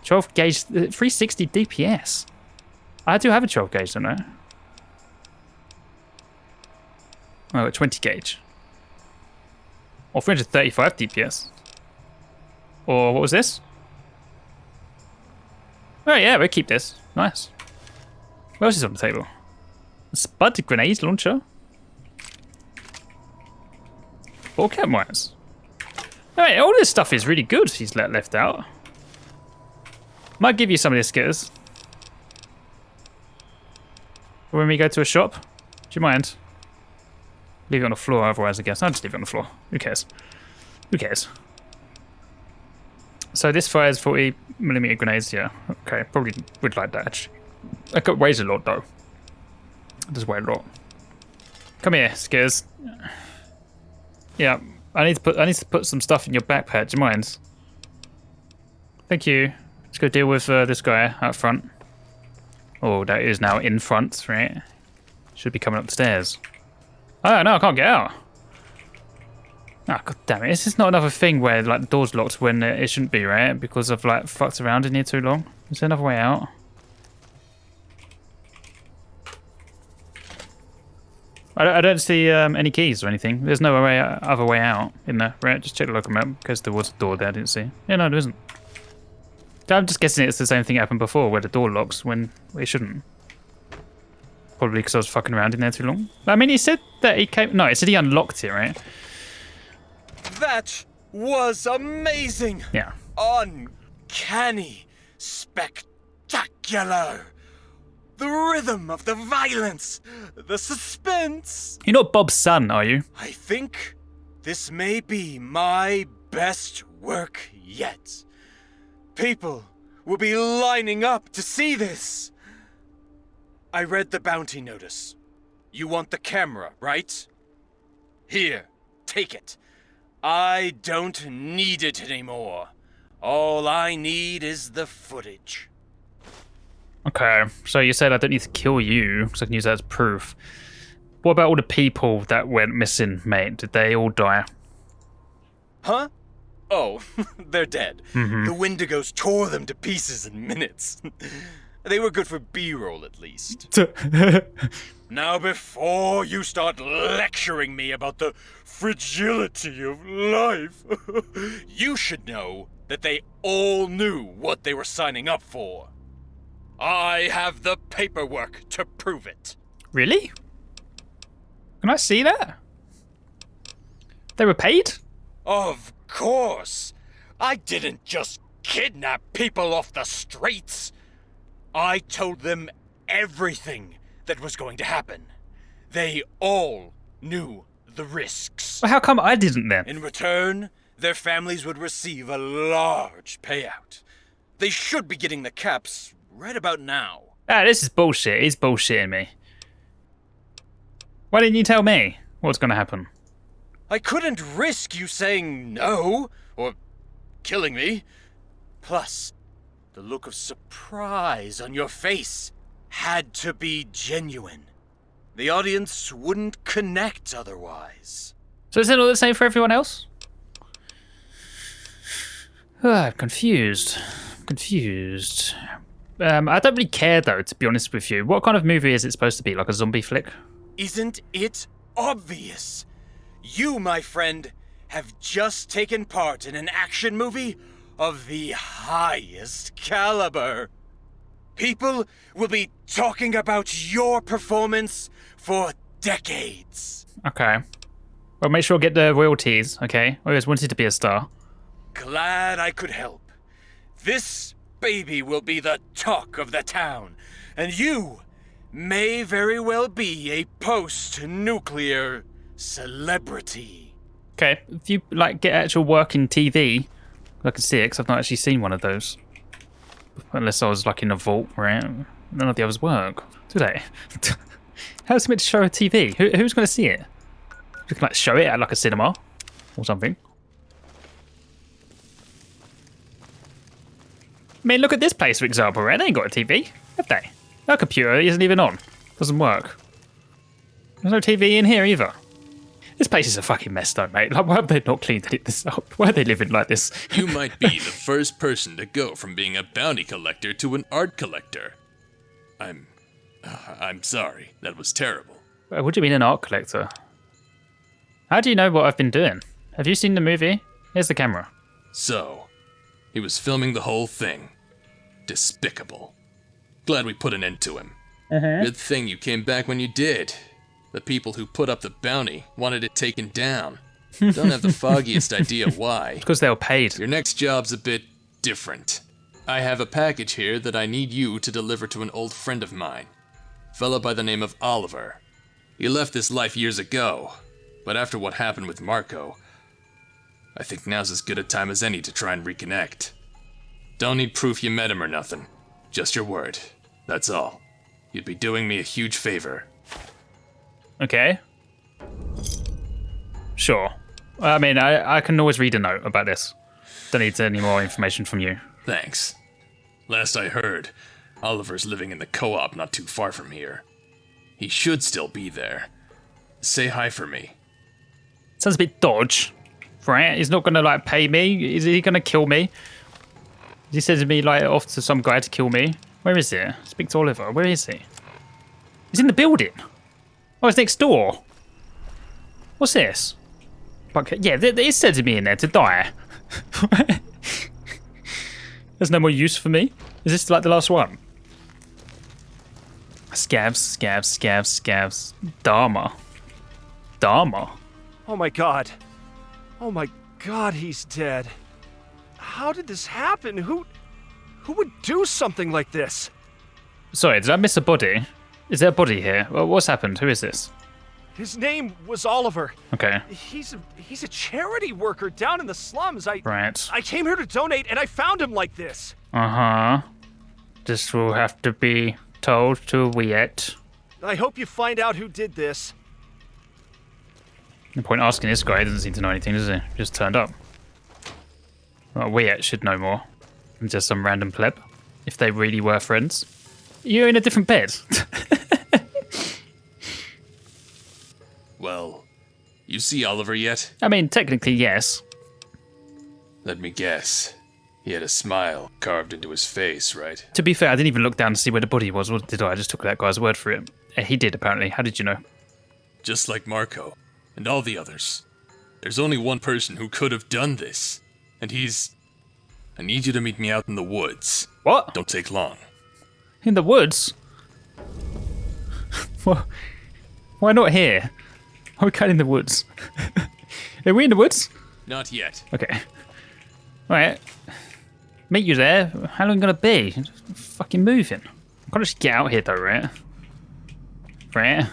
12 gauge, 360 DPS. I do have a 12 gauge, don't I? Oh, a 20 gauge. Or 335 DPS. Or what was this? Oh yeah, we'll keep this. Nice. What else is on the table? A spud grenade launcher. Ball cap wires. Alright, all this stuff is really good he's left out. Might give you some of this, skitters. When we go to a shop, do you mind? Leave it on the floor otherwise, I guess. I'll just leave it on the floor. Who cares? Who cares? So this fires 40mm grenades, yeah. Okay, probably would like that, actually. It weighs a lot, though. It does weigh a lot. Come here, Skiz. Yeah, I need to put some stuff in your backpack. Do you mind? Thank you. Let's go deal with this guy out front. Oh, that is now in front, right? Should be coming up the stairs. Oh, no, I can't get out. Oh, god damn it. This is not another thing where, like, the door's locked when it shouldn't be, right? Because I've, like, fucked around in here too long. Is there another way out? I don't see any keys or anything. There's no other way out in there, right? Just check the local map. Because there was a door there, I didn't see. Yeah, no, there isn't. I'm just guessing it's the same thing that happened before, where the door locks when it shouldn't. Probably because I was fucking around in there too long. I mean, he said that he came... No, he said he unlocked it, right? That was amazing! Yeah. Uncanny. Spectacular. The rhythm of the violence. The suspense. You're not Bob's son, are you? I think this may be my best work yet. People will be lining up to see this. I read the bounty notice. You want the camera, right? Here, take it. I don't need it anymore. All I need is the footage. Okay, so you said I don't need to kill you, because I can use that as proof. What about all the people that went missing, mate? Did they all die? Huh? Oh, they're dead. Mm-hmm. The Wendigos tore them to pieces in minutes. They were good for B-roll at least. Now before you start lecturing me about the fragility of life, you should know that they all knew what they were signing up for. I have the paperwork to prove it. Really? Can I see that? They were paid? Of course. I didn't just kidnap people off the streets. I told them everything that was going to happen. They all knew the risks. Well, how come I didn't then? In return, their families would receive a large payout. They should be getting the caps right about now. Ah, this is bullshit. He's bullshitting me. Why didn't you tell me what's going to happen? I couldn't risk you saying no, or killing me. Plus, the look of surprise on your face had to be genuine. The audience wouldn't connect otherwise. So is it all the same for everyone else? I'm confused. Confused. I don't really care though, to be honest with you. What kind of movie is it supposed to be? Like a zombie flick? Isn't it obvious? You, my friend, have just taken part in an action movie of the highest caliber. People will be talking about your performance for decades. Okay. Well, make sure I get the royalties, okay? I always wanted to be a star. Glad I could help. This baby will be the talk of the town, and you may very well be a post-nuclear celebrity. Okay, if you like get actual work in TV, I can see it because I've not actually seen one of those. Unless I was like in a vault, right? None of the others work, do they? How's it meant to show a TV? Who's going to see it? You can like show it at like a cinema or something. I mean, look at this place, for example, right? They ain't got a TV, have they? Their computer isn't even on. Doesn't work. There's no TV in here either. This place is a fucking mess though, mate. Like, why have they not cleaned this up? Why are they living like this? You might be the first person to go from being a bounty collector to an art collector. I'm sorry. That was terrible. What do you mean an art collector? How do you know what I've been doing? Have you seen the movie? Here's the camera. So, he was filming the whole thing. Despicable. Glad we put an end to him. Good thing you came back when you did. The people who put up the bounty wanted it taken down. Don't have the foggiest idea why. Because they were paid. Your next job's a bit different. I have a package here that I need you to deliver to an old friend of mine. Fella by the name of Oliver. He left this life years ago, but after what happened with Marco, I think now's as good a time as any to try and reconnect. Don't need proof you met him or nothing. Just your word. That's all. You'd be doing me a huge favor. Okay. Sure. I mean, I can always read a note about this. Don't need any more information from you. Thanks. Last I heard, Oliver's living in the co-op not too far from here. He should still be there. Say hi for me. Sounds a bit dodge, right? He's not gonna like pay me. Is he gonna kill me? He sends me like off to some guy to kill me. Where is he? Speak to Oliver. Where is he? He's in the building. Oh, it's next door. What's this? Yeah, it said me in there to die. There's no more use for me. Is this like the last one? Scavs, scavs, scavs, scavs. Dharma. Dharma. Oh my god. Oh my god, he's dead. How did this happen? Who would do something like this? Sorry, did I miss a body? Is there a body here? What's happened? Who is this? His name was Oliver. Okay. He's a charity worker down in the slums. Right. I came here to donate and I found him like this. Uh-huh. This will have to be told to Wyatt. I hope you find out who did this. No point asking this guy, he doesn't seem to know anything, does he? Just turned up. Well, Wyatt should know more than just some random pleb, if they really were friends. You're in a different bed. Well, you see Oliver yet? I mean, technically, yes. Let me guess. He had a smile carved into his face, right? To be fair, I didn't even look down to see where the body was, or did I? I just took that guy's word for it. He did, apparently. How did you know? Just like Marco, and all the others. There's only one person who could have done this, and he's... I need you to meet me out in the woods. What? Don't take long. In the woods? Well, why not here? Why are we cutting in the woods? Are we in the woods? Not yet. Okay. Alright. Meet you there. How long gonna be? Fucking moving. I can't just get out here though, right? Right?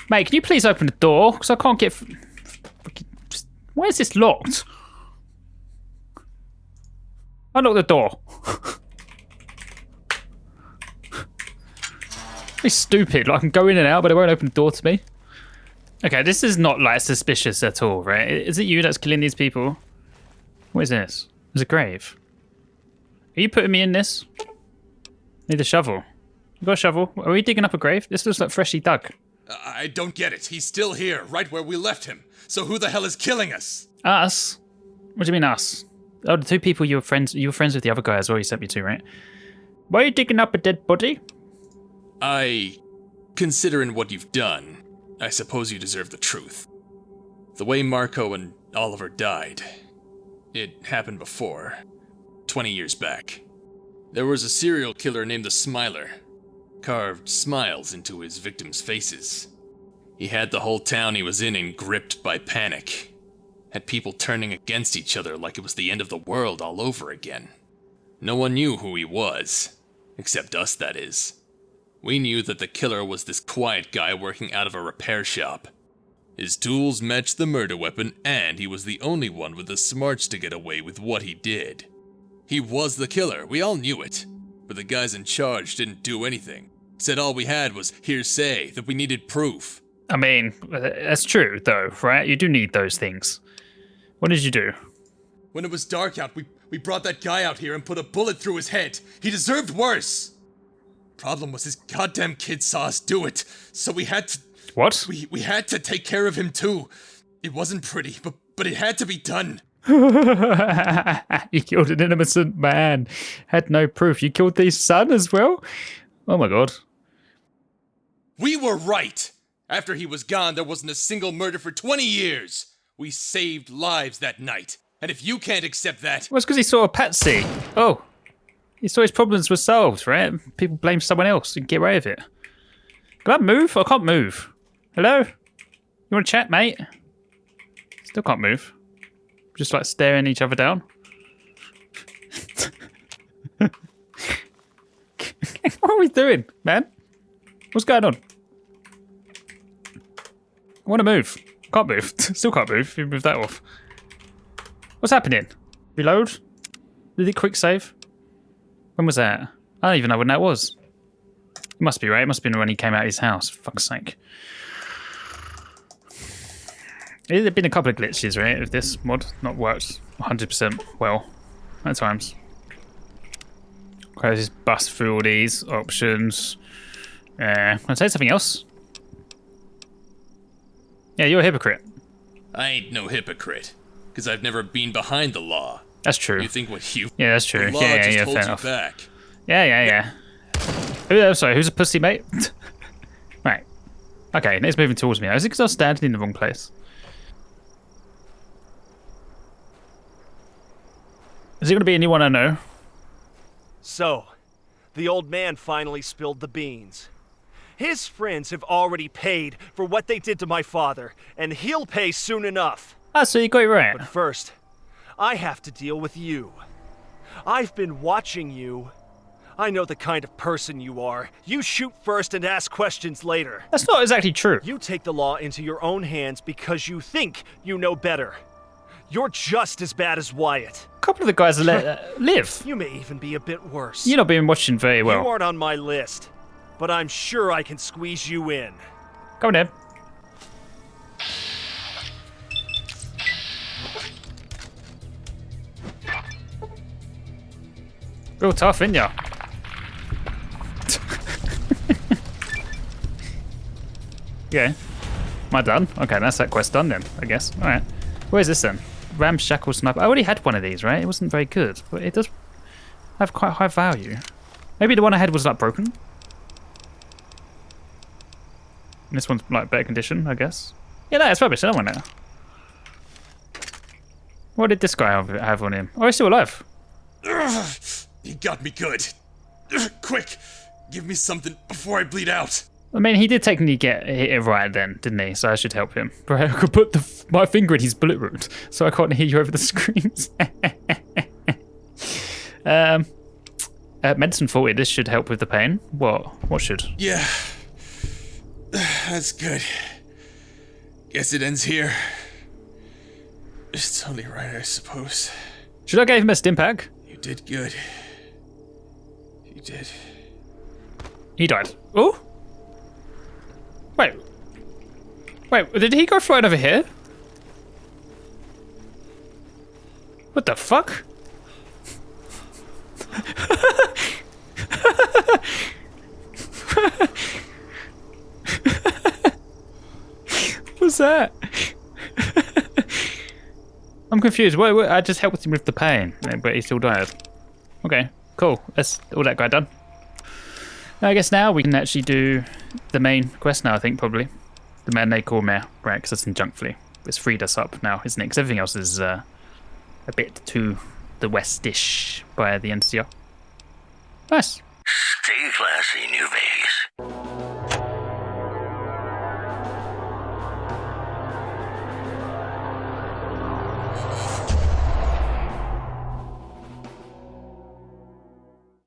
Mate, can you please open the door? Because I can't get... Why is this locked? Unlock the door. It's stupid. Like, I can go in and out, but it won't open the door to me. Okay, this is not, like, suspicious at all, right? Is it you that's killing these people? What is this? There's a grave. Are you putting me in this? Need a shovel. You got a shovel? Are we digging up a grave? This looks like freshly dug. I don't get it. He's still here, right where we left him. So who the hell is killing us? Us? What do you mean us? Oh, the two people you were friends with the other guy as well you sent me to, right? Why are you digging up a dead body? Considering what you've done, I suppose you deserve the truth. The way Marco and Oliver died, it happened before, 20 years back. There was a serial killer named the Smiler, carved smiles into his victims' faces. He had the whole town he was in gripped by panic, had people turning against each other like it was the end of the world all over again. No one knew who he was, except us, that is. We knew that the killer was this quiet guy working out of a repair shop. His tools matched the murder weapon, and he was the only one with the smarts to get away with what he did. He was the killer, we all knew it. But the guys in charge didn't do anything. Said all we had was hearsay, that we needed proof. I mean, that's true, though, right? You do need those things. What did you do? When it was dark out, we brought that guy out here and put a bullet through his head. He deserved worse. Problem was his goddamn kid saw us do it, so we had to... What? We had to take care of him too. It wasn't pretty, but it had to be done. You killed an innocent man. Had no proof. You killed his son as well? Oh my god. We were right. After he was gone, there wasn't a single murder for 20 years. We saved lives that night. And if you can't accept that... Well, it's because he saw a patsy. Oh. He saw his problems were solved, right? People blame someone else and get away with it. Can I move? I can't move. Hello? You want to chat, mate? Still can't move. Just like staring each other down. What are we doing, man? What's going on? I want to move. Can't move. Still can't move. You move that off. What's happening? Reload? Did it quick save? When was that? I don't even know when that was. It must be, right? It must have been when he came out of his house. For fuck's sake. There have been a couple of glitches, right? If this mod not worked 100% well at times. Okay, let's just bust through all these options. Can I say something else? Yeah, you're a hypocrite. I ain't no hypocrite, because I've never been behind the law. That's true. You think what you... Yeah, that's true. The law Yeah, just fair holds you enough. back. Yeah. I'm sorry, who's a pussy, mate? Right. Okay, it's moving towards me. Is it because I was standing in the wrong place? Is it going to be anyone I know? So, the old man finally spilled the beans. His friends have already paid for what they did to my father, and he'll pay soon enough. Ah, so you got it right. But first, I have to deal with you. I've been watching you. I know the kind of person you are. You shoot first and ask questions later. That's not exactly true. You take the law into your own hands because you think you know better. You're just as bad as Wyatt. A couple of the guys live. You may even be a bit worse. You've not been watching very well. You aren't on my list, but I'm sure I can squeeze you in. Come on in. Real tough, ain't ya? Yeah. Am I done? Okay, that's that quest done then, I guess. Alright. Where's this then? ramshackle sniper. I already had one of these, right? It wasn't very good, but it does have quite high value. Maybe the one I had was like broken. And this one's like better condition, I guess. Yeah, no, it's rubbish. I don't want it. What did this guy have on him? Oh, he's still alive. He got me good. Quick, give me something before I bleed out. I mean, he did technically get hit right then, didn't he? So I should help him. But I could put my finger in his bullet wound, so I can't hear you over the screams. Medicine 40, this should help with the pain. What should? Yeah, that's good. Guess it ends here. It's only right, I suppose. Should I give him a stim pack? You did good. You did. He died. Oh? Wait, did he go flying over here? What the fuck? What's that? I'm confused. I just helped him with the pain, but he still died. Okay, cool. That's all that guy done. I guess now we can actually do the main quest now, I think, probably. The man they call Mare, right, because it's in JUNKFLEA. It's freed us up now, isn't it? Because everything else is a bit to the westish by the NCR. Nice. Stay classy, newbies.